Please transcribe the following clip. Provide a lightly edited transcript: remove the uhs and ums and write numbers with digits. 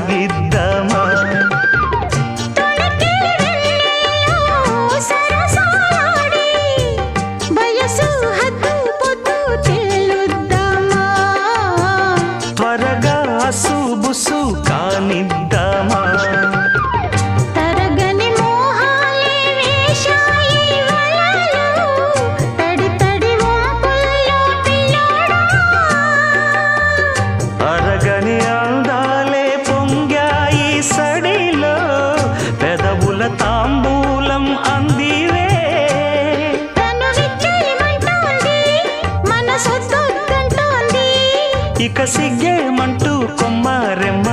సాగిద్దామా త్వరగా అసుబుసు కానిద్దామా అరగని అందాలే పొంగాయి సడిలో పెదవుల తాంబూలం అందివే ఇక సిగ్గేమంటూ కొమ్మారెమ్మ